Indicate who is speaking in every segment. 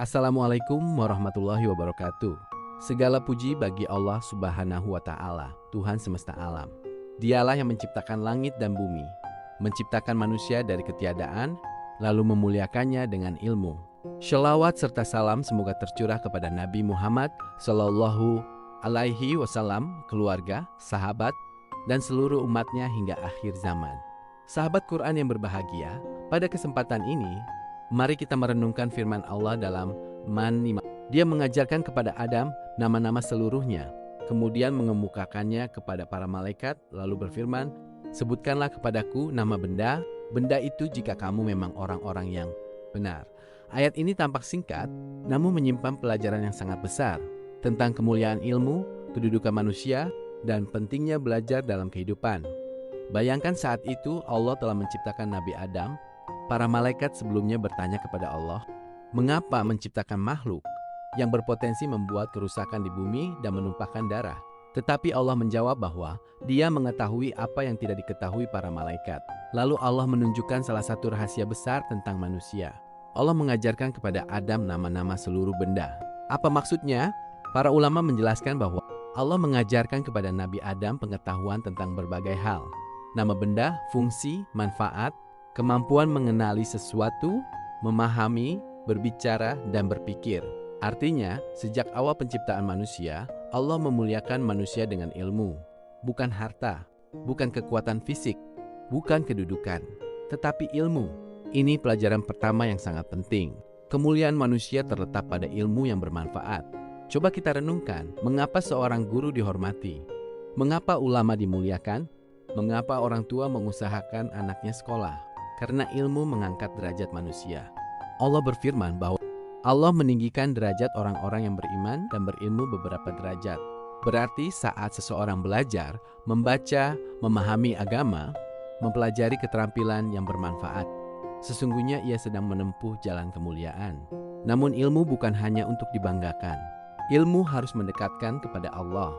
Speaker 1: Assalamualaikum warahmatullahi wabarakatuh. Segala puji bagi Allah Subhanahu wa Ta'ala, Tuhan semesta alam. Dialah yang menciptakan langit dan bumi, menciptakan manusia dari ketiadaan, lalu memuliakannya dengan ilmu. Shalawat serta salam semoga tercurah kepada Nabi Muhammad Sallallahu Alaihi Wasallam, keluarga, sahabat, dan seluruh umatnya hingga akhir zaman. Sahabat Quran yang berbahagia, pada kesempatan ini, mari kita merenungkan firman Allah dalam Man 5. Dia mengajarkan kepada Adam nama-nama seluruhnya, kemudian mengemukakannya kepada para malaikat, lalu berfirman, sebutkanlah kepadaku nama benda itu jika kamu memang orang-orang yang benar. Ayat ini tampak singkat, namun menyimpan pelajaran yang sangat besar tentang kemuliaan ilmu, kedudukan manusia, dan pentingnya belajar dalam kehidupan. Bayangkan saat itu Allah telah menciptakan Nabi Adam. Para malaikat sebelumnya bertanya kepada Allah, mengapa menciptakan makhluk yang berpotensi membuat kerusakan di bumi dan menumpahkan darah? Tetapi Allah menjawab bahwa Dia mengetahui apa yang tidak diketahui para malaikat. Lalu Allah menunjukkan salah satu rahasia besar tentang manusia. Allah mengajarkan kepada Adam nama-nama seluruh benda. Apa maksudnya? Para ulama menjelaskan bahwa Allah mengajarkan kepada Nabi Adam pengetahuan tentang berbagai hal. Nama benda, fungsi, manfaat, kemampuan mengenali sesuatu, memahami, berbicara, dan berpikir. Artinya, sejak awal penciptaan manusia, Allah memuliakan manusia dengan ilmu. Bukan harta, bukan kekuatan fisik, bukan kedudukan, tetapi ilmu. Ini pelajaran pertama yang sangat penting. Kemuliaan manusia terletak pada ilmu yang bermanfaat. Coba kita renungkan, mengapa seorang guru dihormati? Mengapa ulama dimuliakan? Mengapa orang tua mengusahakan anaknya sekolah? Karena ilmu mengangkat derajat manusia. Allah berfirman bahwa Allah meninggikan derajat orang-orang yang beriman dan berilmu beberapa derajat. Berarti saat seseorang belajar, membaca, memahami agama, mempelajari keterampilan yang bermanfaat, sesungguhnya ia sedang menempuh jalan kemuliaan. Namun ilmu bukan hanya untuk dibanggakan. Ilmu harus mendekatkan kepada Allah.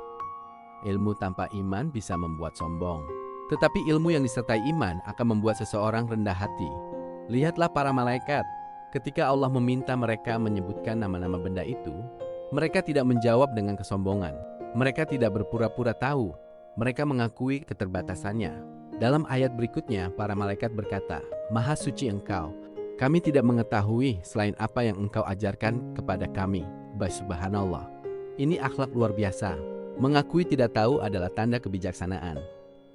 Speaker 1: Ilmu tanpa iman bisa membuat sombong. Tetapi ilmu yang disertai iman akan membuat seseorang rendah hati. Lihatlah para malaikat. Ketika Allah meminta mereka menyebutkan nama-nama benda itu, mereka tidak menjawab dengan kesombongan. Mereka tidak berpura-pura tahu. Mereka mengakui keterbatasannya. Dalam ayat berikutnya, para malaikat berkata, Maha suci Engkau. Kami tidak mengetahui selain apa yang Engkau ajarkan kepada kami. Subhanallah. Ini akhlak luar biasa. Mengakui tidak tahu adalah tanda kebijaksanaan.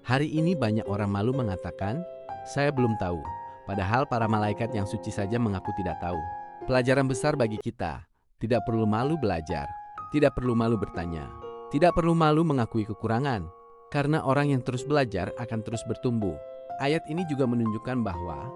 Speaker 1: Hari ini banyak orang malu mengatakan, saya belum tahu. Padahal para malaikat yang suci saja mengaku tidak tahu. Pelajaran besar bagi kita. Tidak perlu malu belajar. Tidak perlu malu bertanya. Tidak perlu malu mengakui kekurangan. Karena orang yang terus belajar akan terus bertumbuh. Ayat ini juga menunjukkan bahwa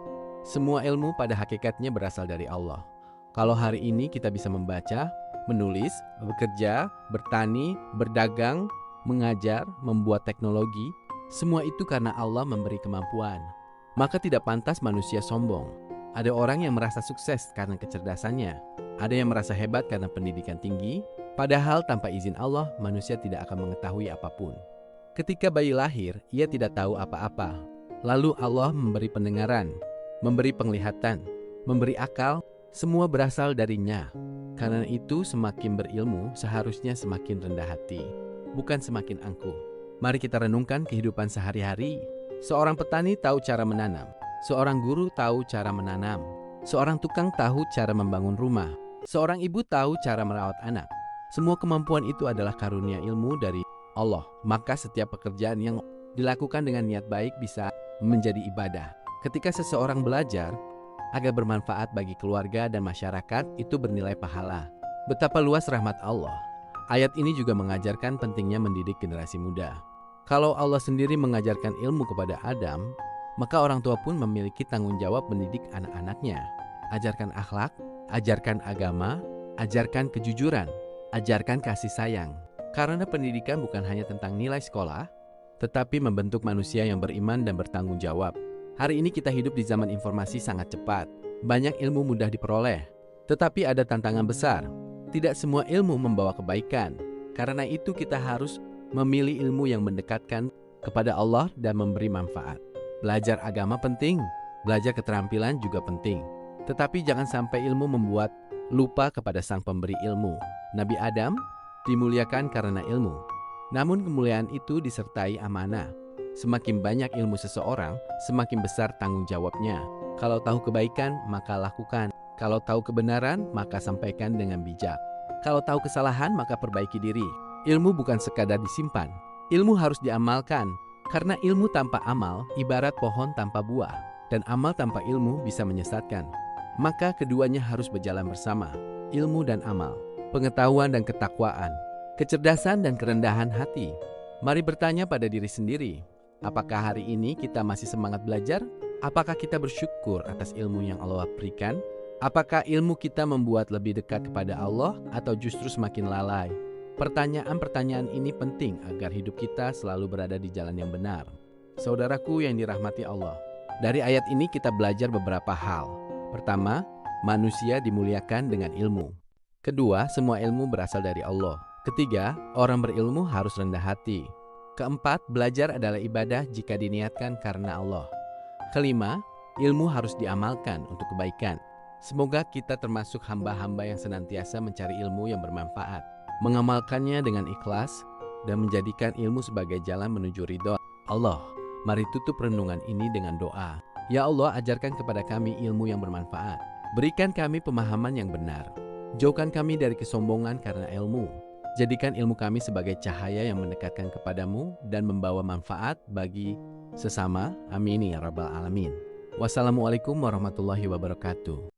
Speaker 1: semua ilmu pada hakikatnya berasal dari Allah. Kalau hari ini kita bisa membaca, menulis, bekerja, bertani, berdagang, mengajar, membuat teknologi, semua itu karena Allah memberi kemampuan. Maka tidak pantas manusia sombong. Ada orang yang merasa sukses karena kecerdasannya. Ada yang merasa hebat karena pendidikan tinggi. Padahal tanpa izin Allah, manusia tidak akan mengetahui apapun. Ketika bayi lahir, ia tidak tahu apa-apa. Lalu Allah memberi pendengaran, memberi penglihatan, memberi akal. Semua berasal darinya. Karena itu semakin berilmu seharusnya semakin rendah hati, bukan semakin angkuh. Mari kita renungkan kehidupan sehari-hari. Seorang petani tahu cara menanam. Seorang guru tahu cara menanam. Seorang tukang tahu cara membangun rumah. Seorang ibu tahu cara merawat anak. Semua kemampuan itu adalah karunia ilmu dari Allah. Maka setiap pekerjaan yang dilakukan dengan niat baik bisa menjadi ibadah. Ketika seseorang belajar agar bermanfaat bagi keluarga dan masyarakat, itu bernilai pahala. Betapa luas rahmat Allah. Ayat ini juga mengajarkan pentingnya mendidik generasi muda. Kalau Allah sendiri mengajarkan ilmu kepada Adam, maka orang tua pun memiliki tanggung jawab mendidik anak-anaknya. Ajarkan akhlak, ajarkan agama, ajarkan kejujuran, ajarkan kasih sayang. Karena pendidikan bukan hanya tentang nilai sekolah, tetapi membentuk manusia yang beriman dan bertanggung jawab. Hari ini kita hidup di zaman informasi sangat cepat. Banyak ilmu mudah diperoleh, tetapi ada tantangan besar. Tidak semua ilmu membawa kebaikan. Karena itu kita harus memilih ilmu yang mendekatkan kepada Allah dan memberi manfaat. Belajar agama penting, belajar keterampilan juga penting. Tetapi jangan sampai ilmu membuat lupa kepada sang pemberi ilmu. Nabi Adam dimuliakan karena ilmu. Namun kemuliaan itu disertai amanah. Semakin banyak ilmu seseorang, semakin besar tanggung jawabnya. Kalau tahu kebaikan, maka lakukan. Kalau tahu kebenaran, maka sampaikan dengan bijak. Kalau tahu kesalahan, maka perbaiki diri. Ilmu bukan sekadar disimpan. Ilmu harus diamalkan. Karena ilmu tanpa amal ibarat pohon tanpa buah. Dan amal tanpa ilmu bisa menyesatkan. Maka keduanya harus berjalan bersama. Ilmu dan amal. Pengetahuan dan ketakwaan. Kecerdasan dan kerendahan hati. Mari bertanya pada diri sendiri. Apakah hari ini kita masih semangat belajar? Apakah kita bersyukur atas ilmu yang Allah berikan? Apakah ilmu kita membuat lebih dekat kepada Allah atau justru semakin lalai? Pertanyaan-pertanyaan ini penting agar hidup kita selalu berada di jalan yang benar. Saudaraku yang dirahmati Allah, dari ayat ini kita belajar beberapa hal. Pertama, manusia dimuliakan dengan ilmu. Kedua, semua ilmu berasal dari Allah. Ketiga, orang berilmu harus rendah hati. Keempat, belajar adalah ibadah jika diniatkan karena Allah. Kelima, ilmu harus diamalkan untuk kebaikan. Semoga kita termasuk hamba-hamba yang senantiasa mencari ilmu yang bermanfaat, mengamalkannya dengan ikhlas, dan menjadikan ilmu sebagai jalan menuju ridho Allah. Mari tutup renungan ini dengan doa. Ya Allah, ajarkan kepada kami ilmu yang bermanfaat. Berikan kami pemahaman yang benar. Jauhkan kami dari kesombongan karena ilmu. Jadikan ilmu kami sebagai cahaya yang mendekatkan kepadamu dan membawa manfaat bagi sesama. Amin ya rabbal alamin. Wassalamualaikum warahmatullahi wabarakatuh.